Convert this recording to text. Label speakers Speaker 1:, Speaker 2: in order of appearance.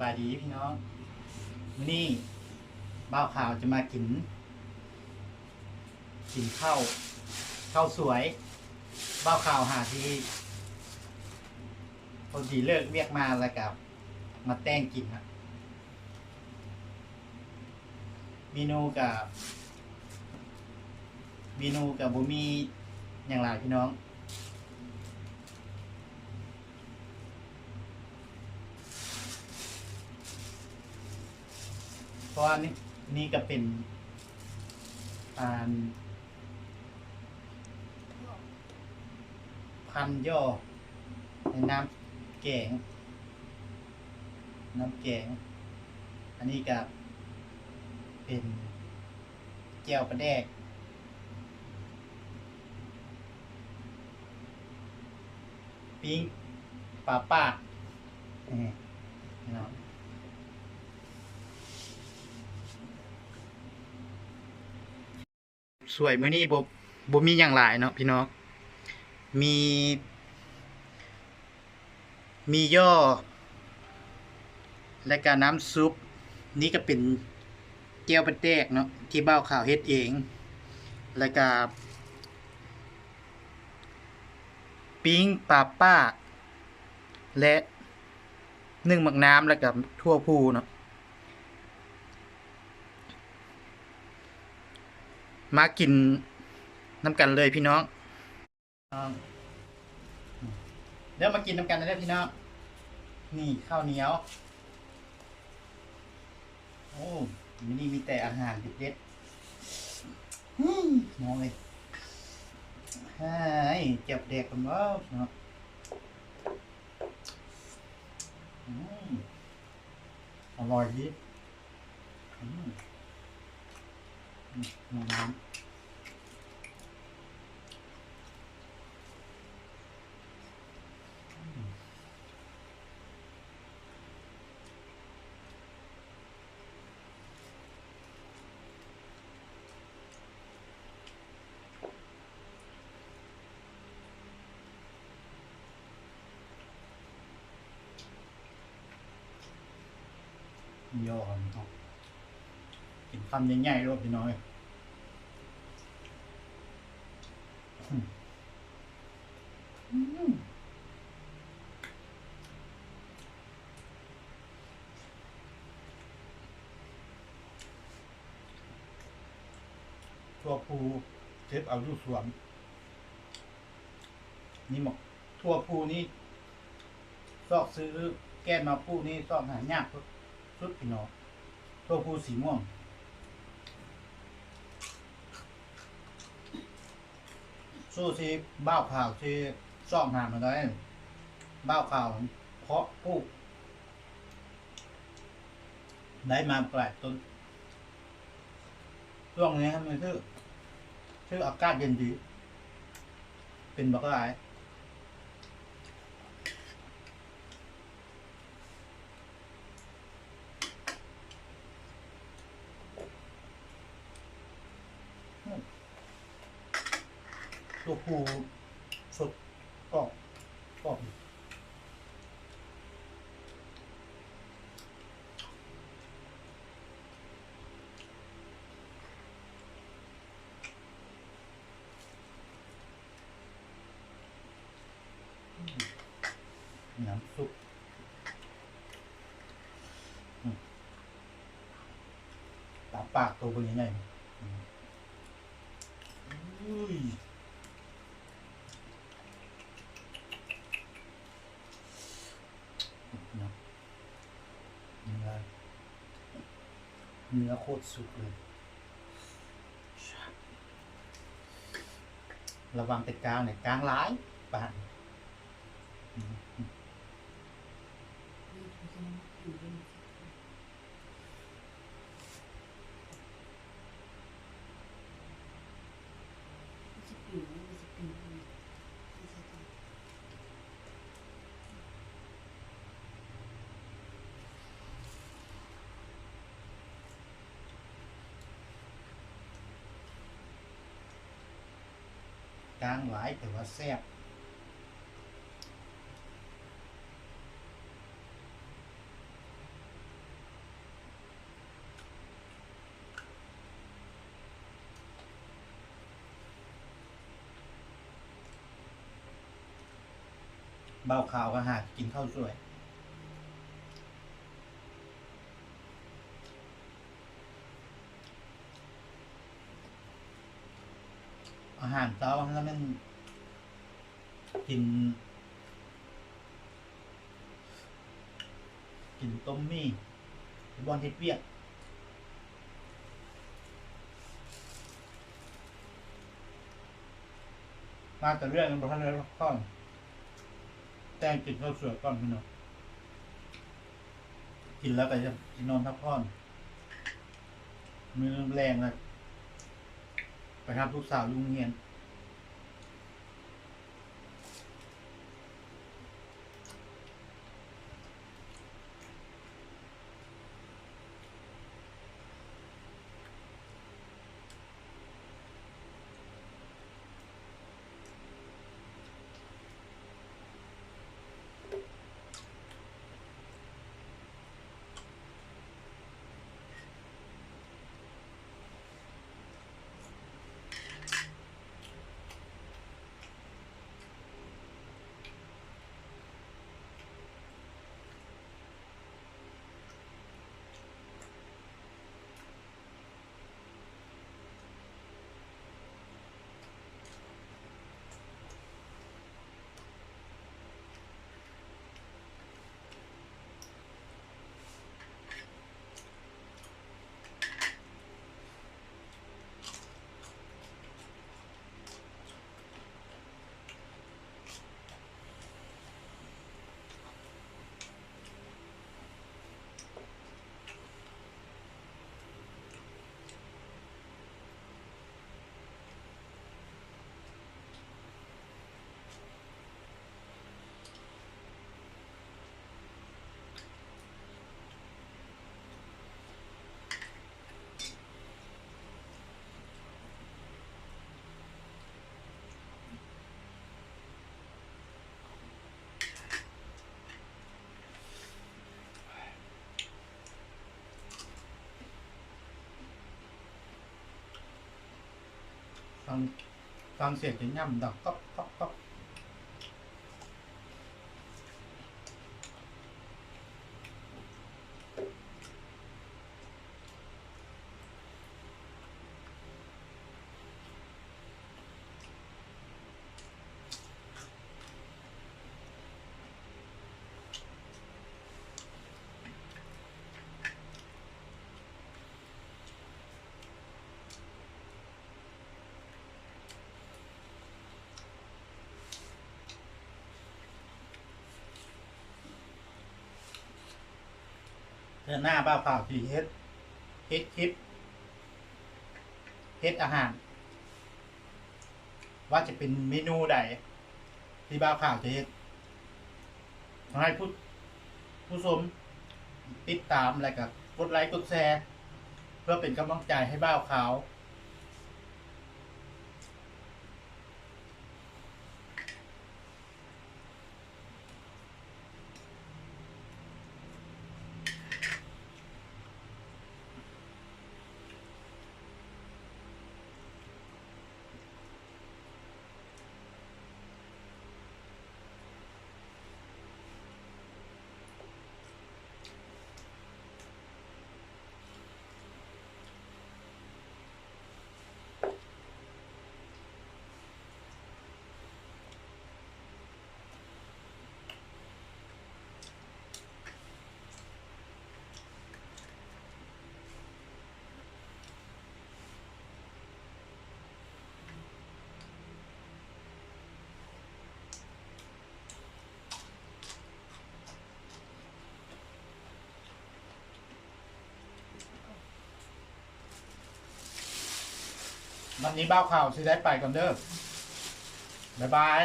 Speaker 1: บายดีพี่น้องมื้อนี้บ่าวข่าวจะมากินข้าวสวยบ่าวข่าวหาที่พอดีเลิกเรียกมาแล้วกับมาแต่งกินครับเมนูกับบ่มีอย่างไรพี่น้องเพราะว่านี่ก็เป็นอ่าพันย่อในน้ำแกงอันนี้ก็เป็นแจ่วปลาแดกปิ้งปลาป้านี่พี่น้องสวยมื้อนี้บ่มีอย่างหลายเนาะพี่น้องมีย่อและก็น้ำซุปนี่ก็เป็นแก้วปลาแดกเนาะที่บ่าวข่าวเฮ็ดเองแล้วก็ปิ้งปลาป้าและนึ่งหมักน้ำแล้วก็ทั่วพูเนาะมากินน้ำกันเลยพี่น้องเดี๋ยวมากินน้ำกันเลยพี่น้องนี่ข้าวเหนียวโอ้มินี่มีแต่อาหารเด็ดๆน้องเลยให้เจ็บเด็กกันบ่เนาะอร่อยดีน้ำย่อกันเนาะกินคำใหญ่ๆรวบพี่น้อยทั่วภูเจ็บเอาอยู่สวนนี่หมกทั่วภูนี่ซอกซื้อแก้มาภูนี่ซอกหายากสุดพี่น้องทั่วภูสีม่วงสู้ที่บ้าวข่าวที่ซอกหามาได้บ้าวข่าวเพาะปลูกได้มาปลายต้นช่วงนี้ครับมันชื่ออากาศเย็นดีเป็นบักหลายตัวผูสดกรอบน้ำซุปตาปากตัวเป็นยังไงอุ้ยเนื้อโคตรสุกเลยระวังแต่กลางเนี่ยกลางร้ายบาดกลางหลายแต่ว่าแซ่บ เบาขาวก็หากินข้าวสวย อาหารเช้าแล้วมันกิน กินต้มมี่บอลเทเปียกมาแต่เรื่องกันบนท่านเลยก่อนแต่งกินข้าวสวยก่อนพี่น้องกินแล้วก็จะกินนอนพักผ่อนมือแรงเลยไปทำลูกสาวลุงเงียนฟังฟังเสียงจะย่ำดังก๊อกก๊อกก๊อกเธอหน้าบ้าเปล่าที่เฮ็ดคลิปเฮ็ดอาหาร ว่าจะเป็นเมนูใดที่บ้าข่าวจะเฮ็ดขอให้ผู้ชมติดตามอะไรกับกดไลค์กดแชร์เพื่อเป็นกำลังใจให้บ้าข่าว วันนี้บ้าข่าวสิได้ไปก่อนเด้อบ๊ายบาย